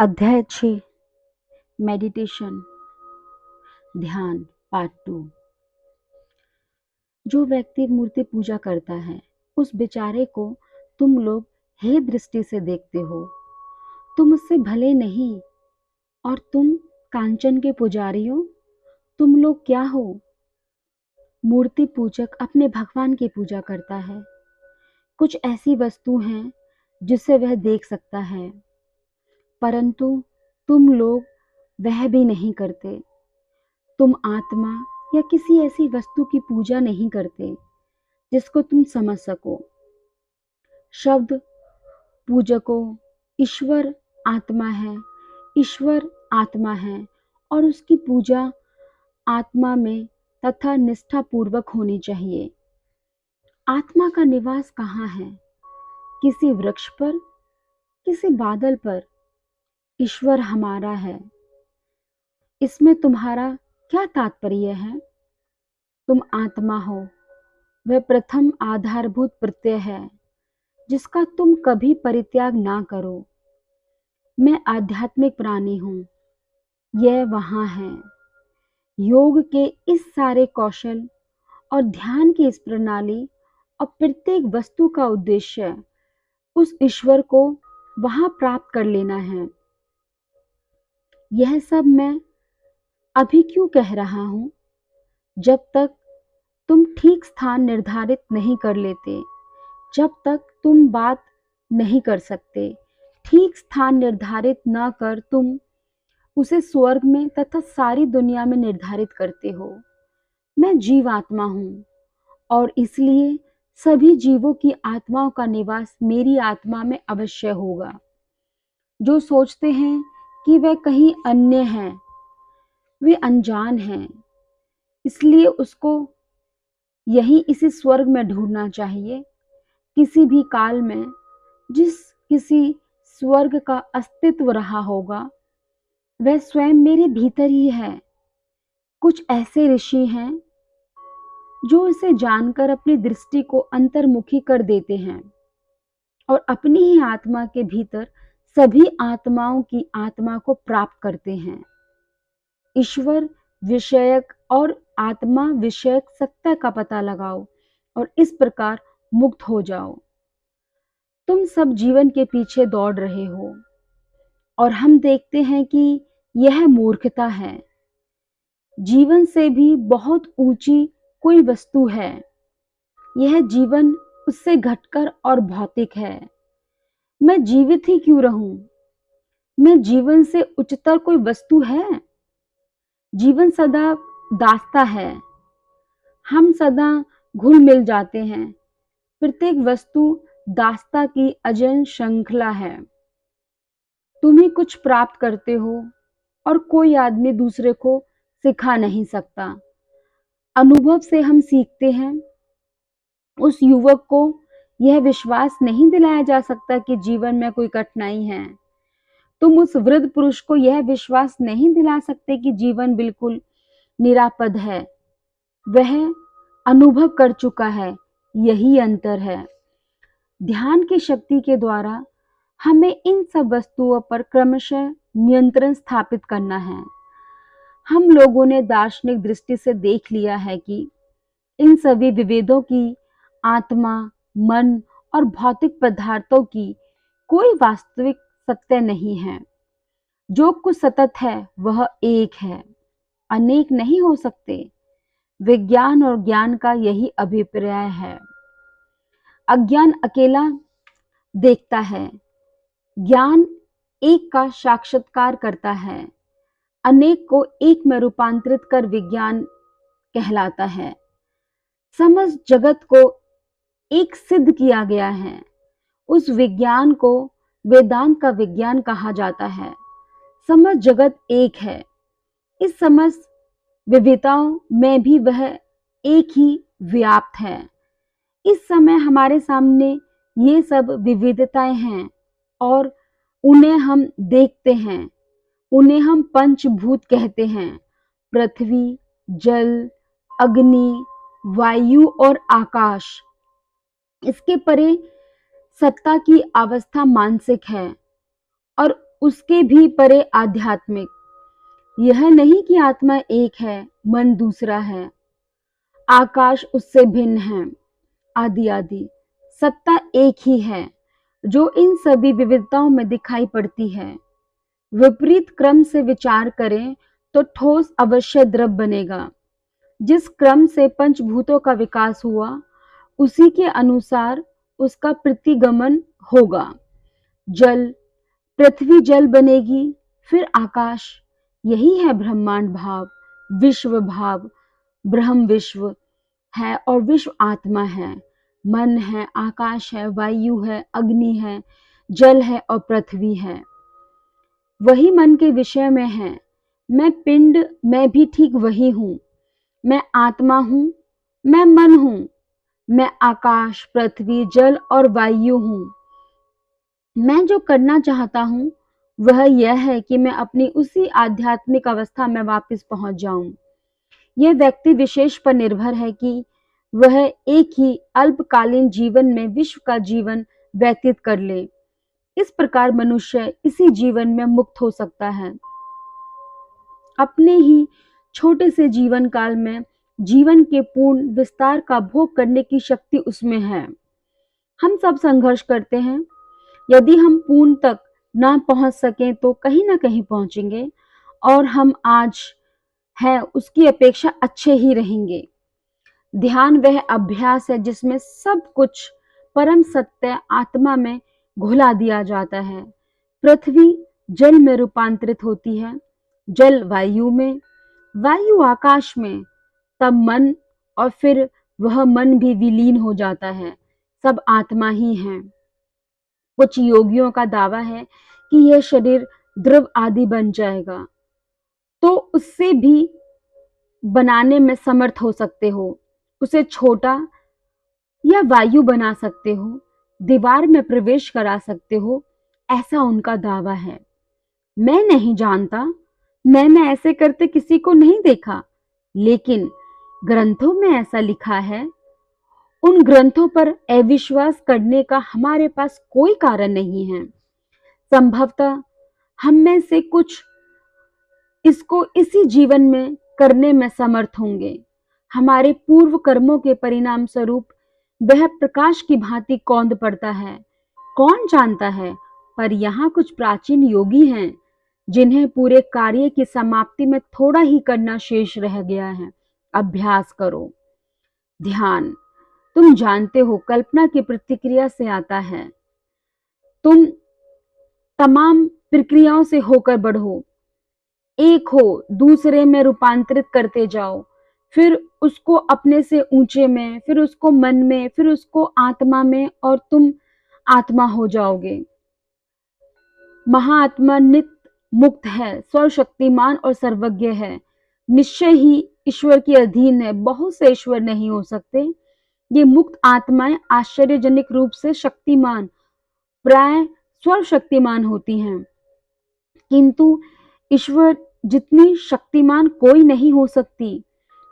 अध्याय 6 मेडिटेशन ध्यान पार्ट 2। जो व्यक्ति मूर्ति पूजा करता है उस बेचारे को तुम लोग हे दृष्टि से देखते हो। तुम उससे भले नहीं, और तुम कांचन के पुजारियों, तुम लोग क्या हो? मूर्ति पूजक अपने भगवान की पूजा करता है। कुछ ऐसी वस्तु हैं जिसे वह देख सकता है, परंतु तुम लोग वह भी नहीं करते। तुम आत्मा या किसी ऐसी वस्तु की पूजा नहीं करते जिसको तुम समझ सको। शब्द पूजकों, ईश्वर आत्मा है, ईश्वर आत्मा है और उसकी पूजा आत्मा में तथा निष्ठा पूर्वक होनी चाहिए। आत्मा का निवास कहाँ है? किसी वृक्ष पर, किसी बादल पर? ईश्वर हमारा है। इसमें तुम्हारा क्या तात्पर्य है? तुम आत्मा हो, वह प्रथम आधारभूत प्रत्यय है जिसका तुम कभी परित्याग ना करो। मैं आध्यात्मिक प्राणी हूँ, यह वहाँ है। योग के इस सारे कौशल और ध्यान की इस प्रणाली और प्रत्येक वस्तु का उद्देश्य उस ईश्वर को वहाँ प्राप्त कर लेना है। यह सब मैं अभी क्यों कह रहा हूँ? जब तक तुम ठीक स्थान निर्धारित नहीं कर लेते, जब तक तुम बात नहीं कर सकते। ठीक स्थान निर्धारित न कर तुम उसे स्वर्ग में तथा सारी दुनिया में निर्धारित करते हो। मैं जीवात्मा हूँ और इसलिए सभी जीवों की आत्माओं का निवास मेरी आत्मा में अवश्य होगा। जो सोचते हैं कि वे कहीं अन्य हैं, वे अनजान हैं। इसलिए उसको यही इसी स्वर्ग में ढूंढना चाहिए। किसी भी काल में जिस किसी स्वर्ग का अस्तित्व रहा होगा, वह स्वयं मेरे भीतर ही है। कुछ ऐसे ऋषि हैं जो इसे जानकर अपनी दृष्टि को अंतर्मुखी कर देते हैं और अपनी ही आत्मा के भीतर सभी आत्माओं की आत्मा को प्राप्त करते हैं। ईश्वर विषयक और आत्मा विषयक सत्य का पता लगाओ और इस प्रकार मुक्त हो जाओ। तुम सब जीवन के पीछे दौड़ रहे हो और हम देखते हैं कि यह मूर्खता है। जीवन से भी बहुत ऊंची कोई वस्तु है। यह जीवन उससे घटकर और भौतिक है। मैं जीवित ही क्यों रहूं? मैं जीवन से उच्चतर कोई वस्तु है? जीवन सदा दास्ता है। हम सदा घुल मिल जाते हैं। प्रत्येक वस्तु दास्ता की अजन्य श्रृंखला है। तुम ही कुछ प्राप्त करते हो और कोई आदमी दूसरे को सिखा नहीं सकता। अनुभव से हम सीखते हैं। उस युवक को यह विश्वास नहीं दिलाया जा सकता कि जीवन में कोई कठिनाई है। तुम उस वृद्ध पुरुष को यह विश्वास नहीं दिला सकते कि जीवन बिल्कुल निरापद है। वह अनुभव कर चुका है। यही अंतर है। ध्यान की शक्ति के द्वारा हमें इन सब वस्तुओं पर क्रमशः नियंत्रण स्थापित करना है। हम लोगों ने दार्शनिक दृष्टि से देख लिया है कि इन सभी विभेदों की, आत्मा, मन और भौतिक पदार्थों की कोई वास्तविक सत्य नहीं है। जो कुछ सतत है वह एक है, अनेक नहीं हो सकते। विज्ञान और ज्ञान का यही अभिप्राय है। अज्ञान अकेला देखता है, ज्ञान एक का साक्षात्कार करता है। अनेक को एक में रूपांतरित कर विज्ञान कहलाता है। समझ जगत को एक सिद्ध किया गया है। उस विज्ञान को वेदांत का विज्ञान कहा जाता है। समझ जगत एक है। इस समझ विविधताओं में भी वह एक ही व्याप्त है। इस समय हमारे सामने ये सब विविधताएं हैं और उन्हें हम देखते हैं। उन्हें हम पंचभूत कहते हैं। पृथ्वी, जल, अग्नि, वायु और आकाश। इसके परे सत्ता की अवस्था मानसिक है और उसके भी परे आध्यात्मिक। यह नहीं कि आत्मा एक है, मन दूसरा है, आकाश उससे भिन्न है, आदि आदि। सत्ता एक ही है जो इन सभी विविधताओं में दिखाई पड़ती है। विपरीत क्रम से विचार करें तो ठोस अवश्य द्रव बनेगा। जिस क्रम से पंचभूतों का विकास हुआ उसी के अनुसार उसका प्रतिगमन होगा। जल, पृथ्वी जल बनेगी, फिर आकाश। यही है ब्रह्मांड भाव, विश्व भाव। ब्रह्म विश्व है और विश्व आत्मा है। मन है, आकाश है, वायु है, अग्नि है, जल है और पृथ्वी है। वही मन के विषय में है। मैं पिंड, मैं भी ठीक वही हूँ। मैं आत्मा हूँ, मैं मन हूँ, मैं आकाश, पृथ्वी, जल और वायु हूँ। मैं जो करना चाहता हूँ वह यह है कि मैं अपनी उसी आध्यात्मिक अवस्था में वापस पहुंच जाऊं। यह व्यक्ति विशेष पर निर्भर है कि वह एक ही अल्पकालीन जीवन में विश्व का जीवन व्यतीत कर ले। इस प्रकार मनुष्य इसी जीवन में मुक्त हो सकता है। अपने ही छोटे से जीवन काल में जीवन के पूर्ण विस्तार का भोग करने की शक्ति उसमें है। हम सब संघर्ष करते हैं। यदि हम पूर्ण तक ना पहुंच सकें तो कहीं ना कहीं पहुंचेंगे और हम आज है उसकी अपेक्षा अच्छे ही रहेंगे। ध्यान वह अभ्यास है जिसमें सब कुछ परम सत्य आत्मा में घुला दिया जाता है। पृथ्वी जल में रूपांतरित होती है, जल वायु में, वायु आकाश में, तब मन, और फिर वह मन भी विलीन हो जाता है। सब आत्मा ही है। कुछ योगियों का दावा है कि यह शरीर द्रव आदि बन जाएगा, तो उससे भी बनाने में समर्थ हो सकते हो। उसे छोटा या वायु बना सकते हो, दीवार में प्रवेश करा सकते हो, ऐसा उनका दावा है। मैं नहीं जानता, मैंने ऐसे करते किसी को नहीं देखा, लेकिन ग्रंथों में ऐसा लिखा है। उन ग्रंथों पर अविश्वास करने का हमारे पास कोई कारण नहीं है। संभवतः हम में से कुछ इसको इसी जीवन में करने में समर्थ होंगे। हमारे पूर्व कर्मों के परिणाम स्वरूप वह प्रकाश की भांति कौंध पड़ता है, कौन जानता है। पर यहाँ कुछ प्राचीन योगी हैं जिन्हें पूरे कार्य की समाप्ति में थोड़ा ही करना शेष रह गया है। अभ्यास करो। ध्यान, तुम जानते हो, कल्पना की प्रतिक्रिया से आता है। तुम तमाम प्रक्रियाओं से होकर बढ़ो, एक हो, दूसरे में रूपांतरित करते जाओ, फिर उसको अपने से ऊंचे में, फिर उसको मन में, फिर उसको आत्मा में, और तुम आत्मा हो जाओगे। महाआत्मा नित्य मुक्त है, सर्वशक्तिमान और सर्वज्ञ है, निश्चय ही ईश्वर के अधीन है। बहुत से ईश्वर नहीं हो सकते। ये मुक्त आत्माएं आश्चर्यजनक रूप से शक्तिमान, प्राय सर्वशक्तिमान होती हैं, किंतु ईश्वर जितनी शक्तिमान कोई नहीं हो सकती।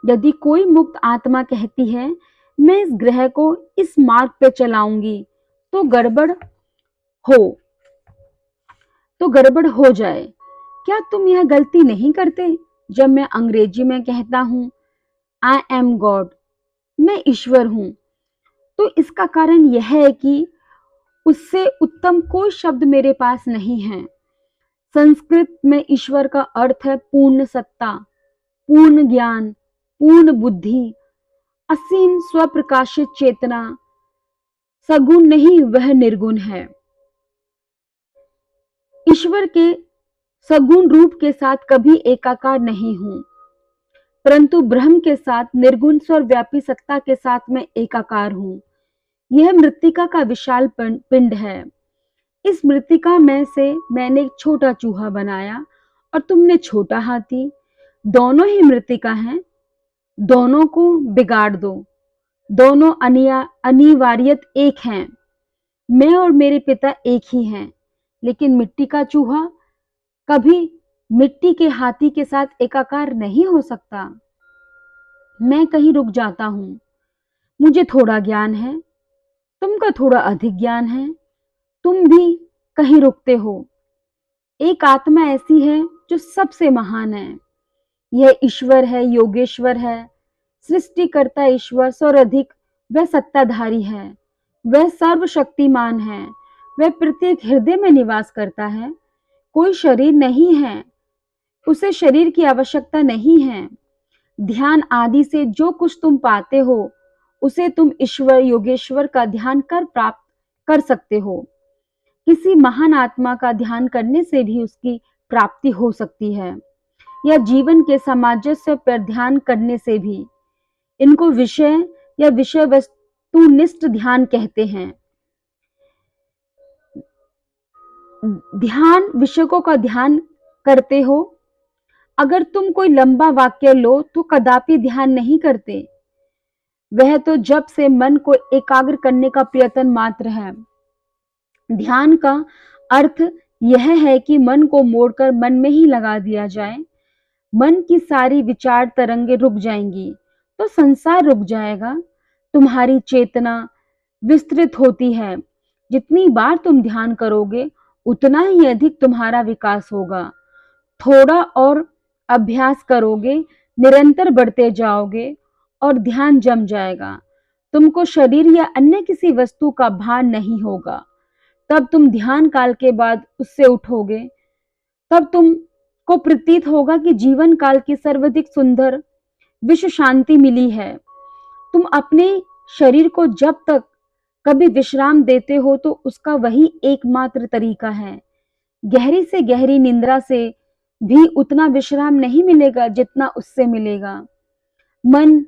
यदि कोई मुक्त आत्मा कहती है मैं इस ग्रह को इस मार्ग पे चलाऊंगी, तो गड़बड़ हो जाए। क्या तुम यह गलती नहीं करते जब मैं अंग्रेजी में कहता हूं आई एम गॉड, मैं ईश्वर हूं? तो इसका कारण यह है कि उससे उत्तम कोई शब्द मेरे पास नहीं है। संस्कृत में ईश्वर का अर्थ है पूर्ण सत्ता, पूर्ण ज्ञान, पूर्ण बुद्धि, असीम स्वप्रकाशित चेतना। सगुण नहीं, वह निर्गुण है। ईश्वर के सगुण रूप के साथ कभी एकाकार नहीं हूं, परंतु ब्रह्म के साथ, निर्गुण सर्वव्यापी सत्ता के साथ मैं एकाकार हूं। यह मृत्तिका का विशाल पिंड है। इस मृत्तिका में से मैंने एक छोटा चूहा बनाया और तुमने छोटा हाथी। दोनों ही मृत्तिका हैं, दोनों को बिगाड़ दो, दोनों अनिवार्यत एक हैं। मैं और मेरे पिता एक ही हैं, लेकिन मिट्टी का चूहा कभी मिट्टी के हाथी के साथ एकाकार नहीं हो सकता। मैं कहीं रुक जाता हूं, मुझे थोड़ा ज्ञान है, तुमका थोड़ा अधिक ज्ञान है, तुम भी कहीं रुकते हो। एक आत्मा ऐसी है जो सबसे महान है। यह ईश्वर है, योगेश्वर है, सृष्टिकर्ता ईश्वर, सर्वाधिक वह सत्ताधारी है, वह सर्वशक्तिमान है, वह प्रत्येक हृदय में निवास करता है। कोई शरीर नहीं है, उसे शरीर की आवश्यकता नहीं है। ध्यान आदि से जो कुछ तुम पाते हो उसे तुम ईश्वर योगेश्वर का ध्यान कर प्राप्त कर सकते हो। किसी महान आत्मा का ध्यान करने से भी उसकी प्राप्ति हो सकती है, या जीवन के सामंजस्य पर ध्यान करने से भी। इनको विषय या विषय वस्तुनिष्ठ ध्यान कहते हैं। ध्यान विषयों का ध्यान करते हो। अगर तुम कोई लंबा वाक्य लो तो कदापि ध्यान नहीं करते, वह तो जब से मन को एकाग्र करने का प्रयत्न मात्र है। ध्यान का अर्थ यह है कि मन को मोड़कर मन में ही लगा दिया जाए। मन की सारी विचार तरंगे रुक जाएंगी तो संसार रुक जाएगा। तुम्हारी चेतना विस्तृत होती है। जितनी बार तुम ध्यान करोगे उतना ही अधिक तुम्हारा विकास होगा। थोड़ा और अभ्यास करोगे, निरंतर बढ़ते जाओगे और ध्यान जम जाएगा। तुमको शरीर या अन्य किसी वस्तु का भान नहीं होगा। तब तुम ध्यान काल के बाद उससे उठोगे। तब तुमको प्रतीत होगा कि जीवन काल की सर्वाधिक सुंदर विश्व शांति मिली है। तुम अपने शरीर को जब तक कभी विश्राम देते हो तो उसका वही एकमात्र तरीका है। गहरी से गहरी निंद्रा से भी उतना विश्राम नहीं मिलेगा जितना उससे मिलेगा। मन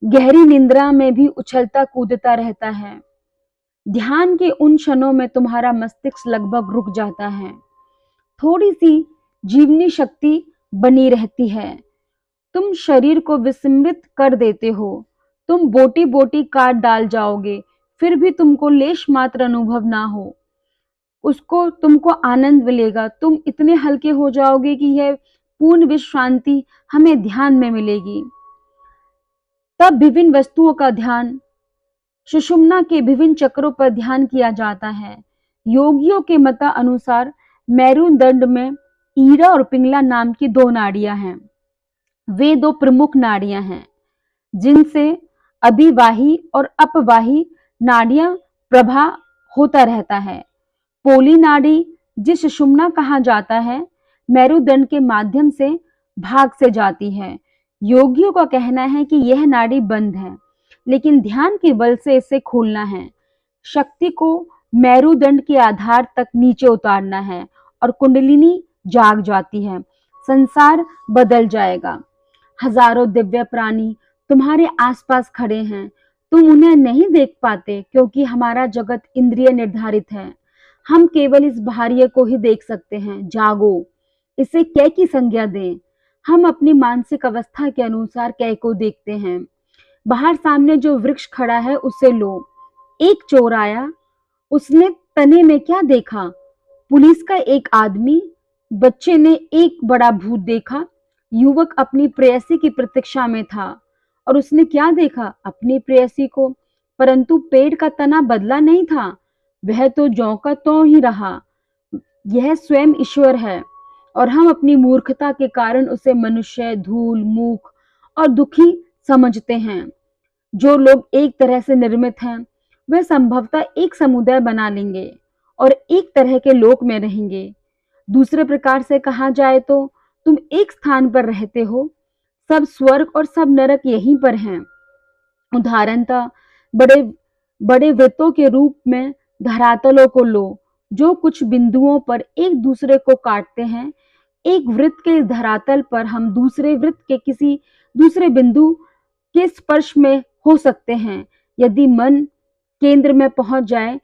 गहरी निंद्रा में भी उछलता कूदता रहता है। ध्यान के उन क्षणों में तुम्हारा मस्तिष्क लगभग रुक जाता है। थोड़ी सी जीवनी शक्ति बनी रहती है। तुम शरीर को विस्मृत कर देते हो। तुम बोटी बोटी काट डाल जाओगे, फिर भी तुमको लेश मात्र अनुभव ना हो। उसको तुमको आनंद मिलेगा। तुम इतने हल्के हो जाओगे कि यह पूर्ण विश्व शांति हमें ध्यान में मिलेगी। तब विभिन्न वस्तुओं का ध्यान, सुषुम्ना के विभिन्न चक्रों पर ध्यान किया जाता है। योगियों के मत अनुसार मेरुदंड में ईरा और पिंगला नाम की दो नाड़ियां हैं। वे दो प्रमुख नाड़ियां हैं जिनसे अभिवाही और अपवाही नाड़ियां प्रभा होता रहता है। पोली नाड़ी, जिस सुषुम्ना कहा जाता है, मेरुदंड के माध्यम से भाग से जाती है। योगियों का कहना है कि यह नाड़ी बंद है, लेकिन ध्यान के बल से इसे खोलना है। शक्ति को मेरुदंड के आधार तक नीचे उतारना है और कुंडलिनी जाग जाती है। संसार बदल जाएगा। हजारों दिव्य प्राणी तुम्हारे आसपास खड़े हैं। तुम उन्हें नहीं देख पाते क्योंकि हमारा जगत इंद्रिय निर्धारित है। हम केवल इस बाहरी को ही देख सकते हैं। जागो, इसे कै की संज्ञा दें। हम अपनी मानसिक अवस्था के अनुसार कै को देखते हैं। बाहर सामने जो वृक्ष खड़ा है उसे लो। एक चोर आया, उसने तने में क्या देखा? पुलिस का एक आदमी। बच्चे ने एक बड़ा भूत देखा। युवक अपनी प्रेयसी की प्रतीक्षा में था और उसने क्या देखा? अपनी प्रेयसी को। परंतु पेड़ का तना बदला नहीं था, वह तो ज्यों का त्यों ही रहा। यह स्वयं ईश्वर है और हम अपनी मूर्खता के कारण उसे मनुष्य, धूल, मूक और दुखी समझते हैं। जो लोग एक तरह से निर्मित हैं वह संभवतः एक समुदाय बना लेंगे और एक तरह के लोक में रहेंगे। दूसरे प्रकार से कहा जाए तो तुम एक स्थान पर रहते हो, सब स्वर्ग और सब नरक यहीं पर हैं। उदाहरणतः बड़े बड़े वृत्तों के रूप में धरातलों को लो, जो कुछ बिंदुओं पर एक दूसरे को काटते हैं। एक वृत्त के धरातल पर हम दूसरे वृत्त के किसी दूसरे बिंदु के स्पर्श में हो सकते हैं। यदि मन केंद्र में पहुंच जाए,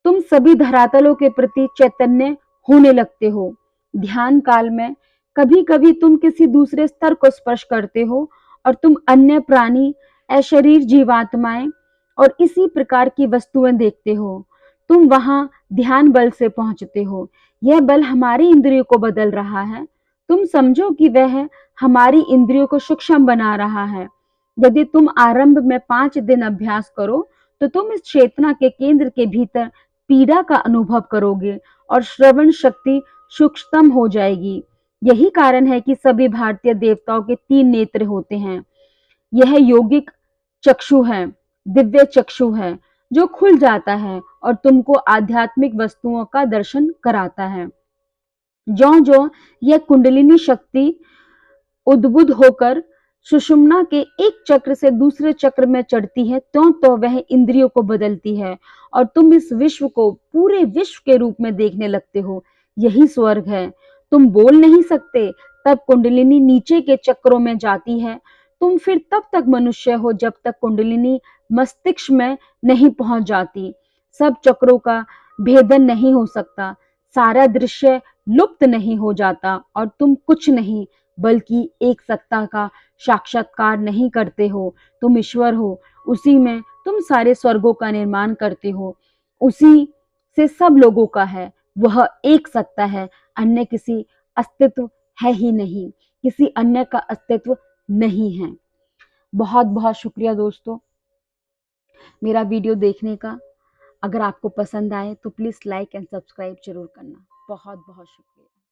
तुम सभी धरातलों के प्रति चैतन्य होने लगते हो। ध्यान काल में कभी कभी तुम किसी दूसरे स्तर को स्पर्श करते हो और तुम अन्य प्राणी, अशरीर जीवात्माएं और इसी प्रकार की वस्तुएं देखते हो। तुम वहां ध्यान बल से पहुंचते हो। यह बल हमारी इंद्रियों को बदल रहा है। तुम समझो कि वह हमारी इंद्रियों को सूक्ष्म बना रहा है। यदि तुम आरंभ में 5 दिन अभ्यास करो तो तुम इस चेतना के केंद्र के भीतर पीड़ा का अनुभव करोगे और श्रवण शक्ति सूक्ष्मतम हो जाएगी। यही कारण है कि सभी भारतीय देवताओं के 3 नेत्र होते हैं। यह योगिक चक्षु है, दिव्य चक्षु है, जो खुल जाता है और तुमको आध्यात्मिक वस्तुओं का दर्शन कराता है। ज्यों-ज्यों यह कुंडलिनी शक्ति उद्बुद्ध होकर सुषुम्ना के एक चक्र से दूसरे चक्र में चढ़ती है, त्यों-त्यों वह इंद्रियों को बदलती है और तुम इस विश्व को पूरे विश्व के रूप में देखने लगते हो। यही स्वर्ग है। तुम बोल नहीं सकते, तब कुंडलिनी नीचे के चक्रों में जाती है। तुम फिर तब तक मनुष्य हो जब तक कुंडलिनी मस्तिष्क में नहीं पहुंच जाती। सब चक्रों का भेदन नहीं हो सकता, सारा दृश्य लुप्त नहीं हो जाता और तुम कुछ नहीं बल्कि एक सत्ता का साक्षात्कार नहीं करते हो। तुम ईश्वर हो, उसी में तुम सारे स्वर्गों का निर्माण करते हो, उसी से सब लोगों का है। वह एक सत्ता है, अन्य किसी अस्तित्व है ही नहीं, किसी अन्य का अस्तित्व नहीं है। बहुत बहुत शुक्रिया दोस्तों मेरा वीडियो देखने का। अगर आपको पसंद आए तो प्लीज़ लाइक एंड सब्सक्राइब जरूर करना। बहुत बहुत शुक्रिया।